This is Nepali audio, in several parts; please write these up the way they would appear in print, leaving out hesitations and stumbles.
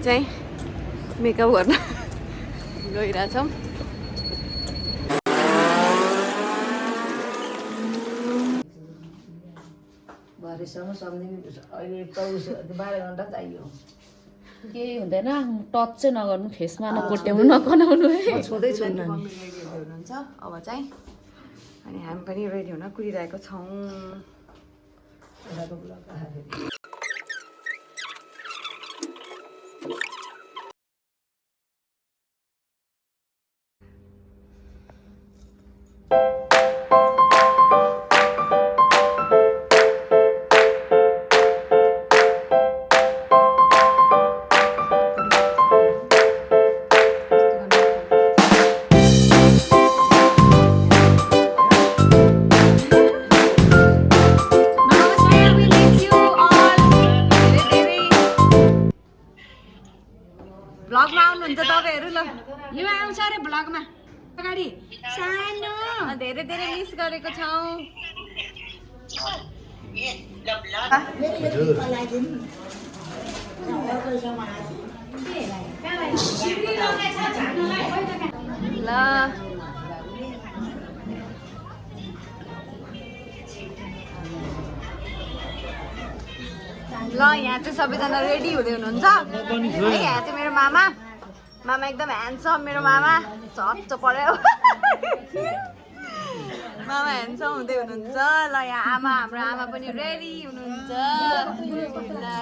चाहिँ मेकअप गर्न गइरहेछौँ। भरेसम्म सम्झिनु अहिले 12 घन्टा चाहियो। केही हुँदैन, टच चाहिँ नगर्नु, फेसमा नकोट्याउनु नकनाउनु है। छुँदैछु नि। मम्मी रेडी हुनुहुन्छ अब चाहिँ, अनि हामी पनि रेडी हुन कुरिरहेको छौँ। भ्लगमा आउनुहुन्छ तपाईँहरू ल? यो आउँछ अरे भ्लगमा अगाडि सानो। धेरै धेरै मिस गरेको छौँ। ल ल यहाँ चाहिँ सबैजना रेडी हुँदै हुनुहुन्छ है। यहाँ चाहिँ मेरो मामा एकदम ह्यान्डसम, मेरो मामा चच्च पर्यो। मामा ह्यान्डसम हुँदै हुनुहुन्छ। ल यहाँ हाम्रो आमा पनि रेडी हुनुहुन्छ है।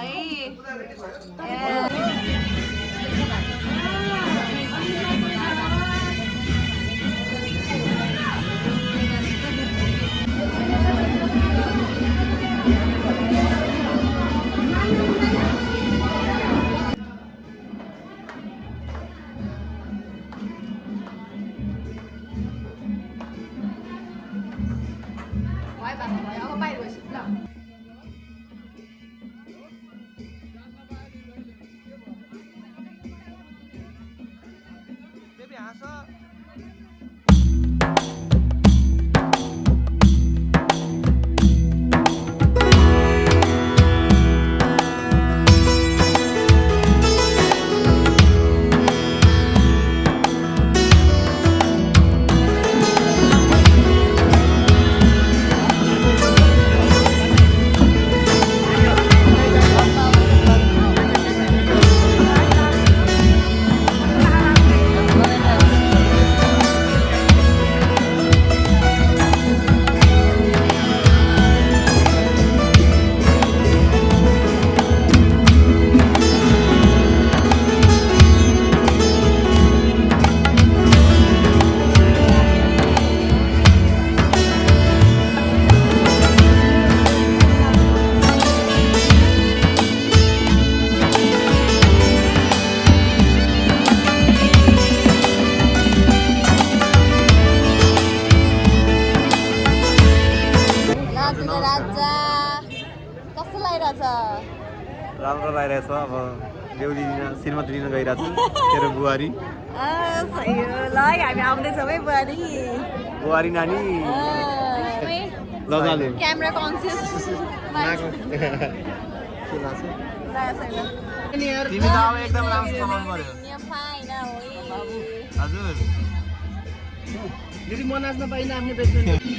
राम्रो लागिरहेछ। अब बेहुली दिन श्रीमती दिन गइरहेछ तेरो बुहारी। सही हो। ल हामी आउँदैछौँ है बुहारी नानी। लजाले क्यामेरा कन्सियस। तिमी त अब एकदम राम्रो चलाउनु पर्यो। हजुर दिदी म नाच्न पाइनँ आफ्नो बेस्ट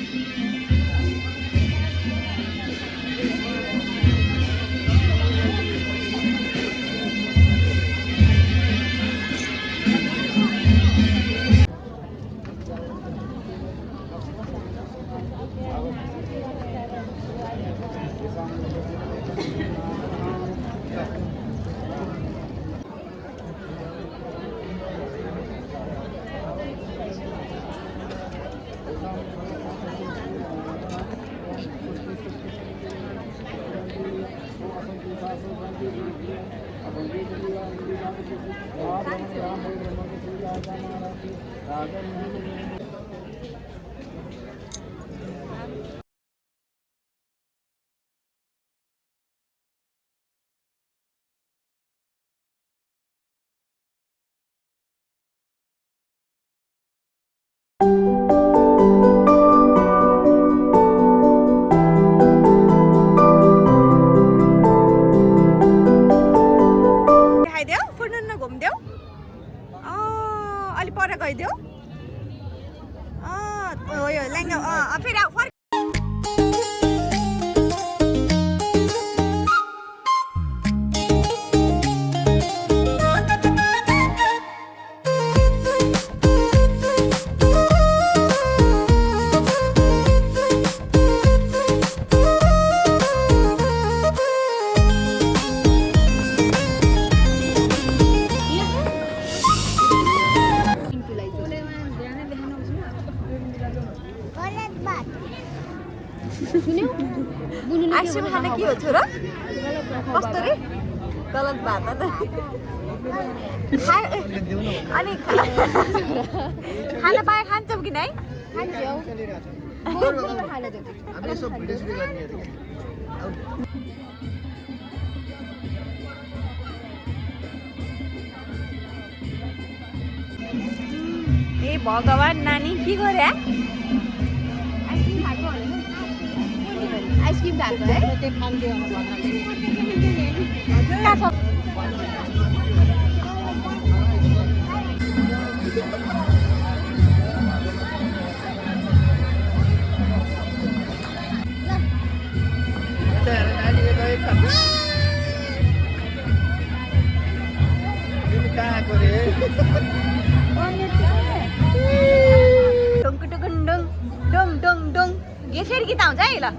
हो यो ल्याङ्गा फेरि फर्क आइसक्रिम खान के हो छोरा कस्तो रे गलत बात हो त अनि खाना पाए खान्छौ कि नै ए भगवान नानी के गरे आइसक्रिम खाएको है यसरी गीत आउँछ है ल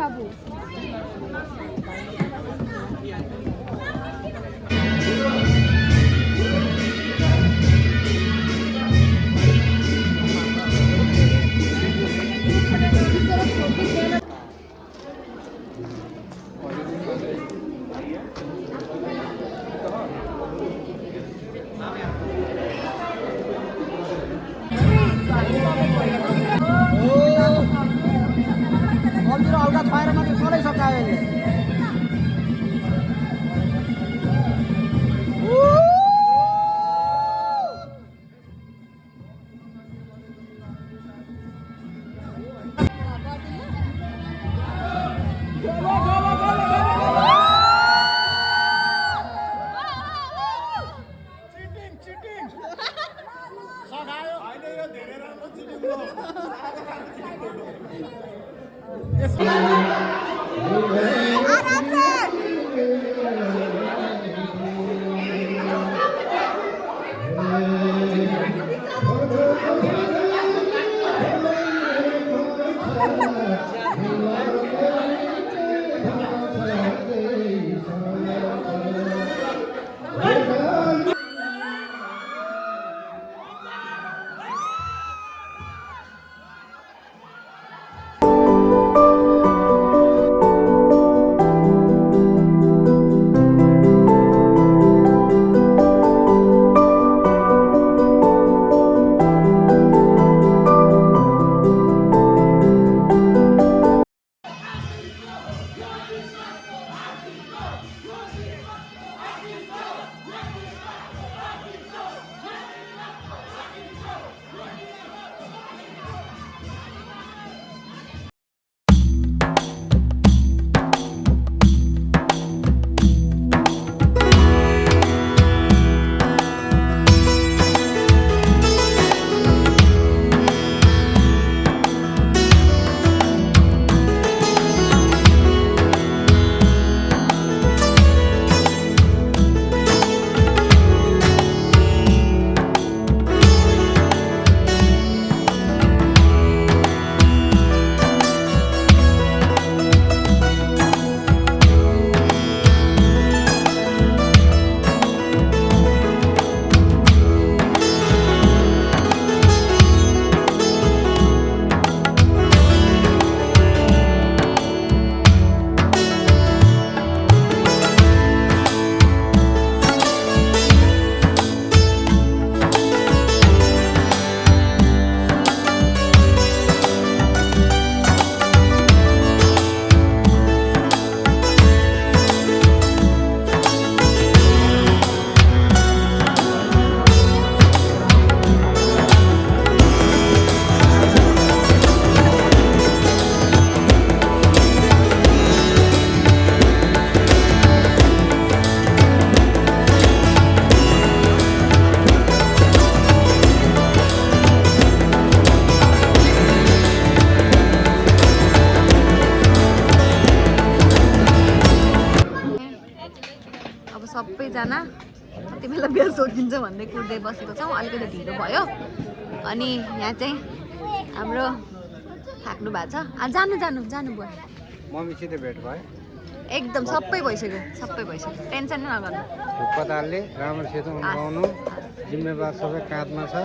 बाबू सबैजना कति बेला बिहा सकिन्छ भन्दै कुर्दै बसेको छौँ। अलिकति ढिलो भयो अनि यहाँ चाहिँ हाम्रो थाक्नु भएको छ। जानु जानु जानु भयो मम्मीसित भेट भयो एकदम सबै भइसक्यो टेन्सन नै नगर्नु। ढुक्कदारले राम्रोसित उम्काउनु जिम्मेवार सबै काँधमा छ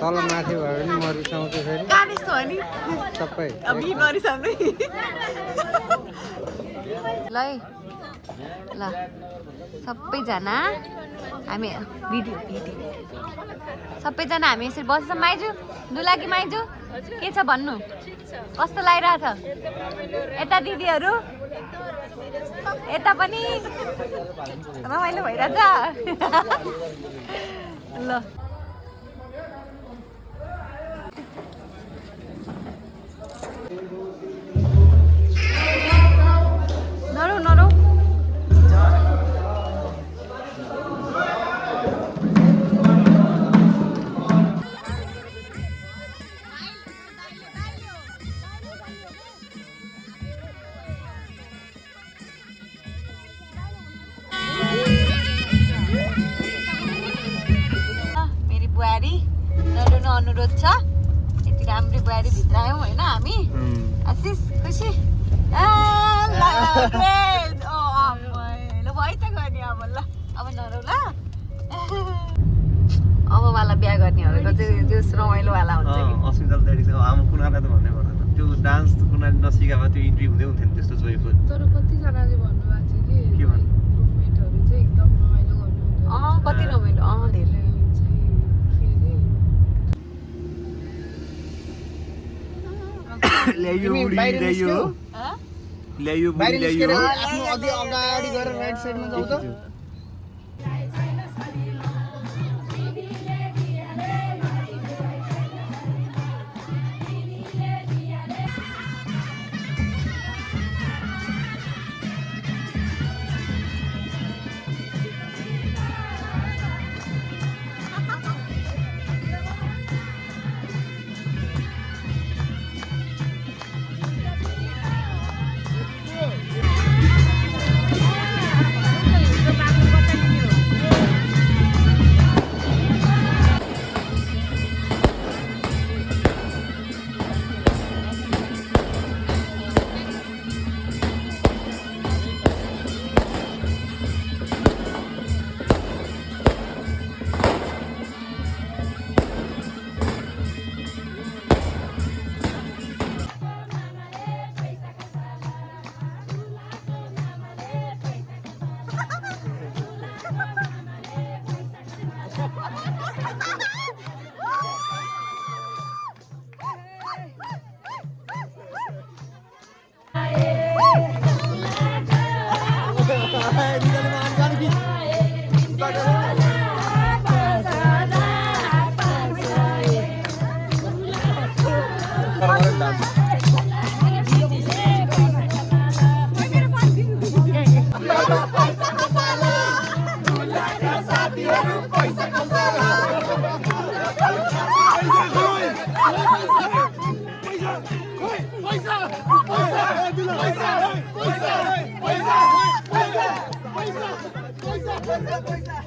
तल माथि भयो भने म रिसाउँछु फेरि कानिस्तो हो नि सबै अब यी गरिसाम्दै ल है ल सबैजना हामी भिडियो सबैजना हामी यसरी बस्छ। माइजू दुला कि माइजू के छ भन्नु कस्तो लागिरहेछ यता दिदीहरू यता पनि रमाइलो भइरहेछ ल नरौ नरौ मेरी बुहारी नरुन अनुरोध छ यति राम्री बुहारी भित्र आयौँ होइन हामी आशिष खुसी ल भयो त गर्ने अब ल अब नरौ ल अब वाला बिहा गर्नेहरूको चाहिँ त्यो रमाइलोवाला हुन्छ कि अस्मिताले ड्याडीसँग आमा कुनालाई त भन्नै पर्दैन त्यो डान्स कुनाले नसिका भए त्यो इन्ट्री हुँदै हुन्थ्यो नि त्यस्तो जोइफुल तर कतिजनाले भन्नुभएको थियो कि के भन्नु रुममेटहरू चाहिँ एकदम रमाइलो गर्नुहुन्छ कति रमाइलो धेरै ल्यायो बुढी ल्यायो ल्यायो बुढी ल्यायो आफ्नो अझै अगाडि गएर राइट साइडमा जाऊ त पैसा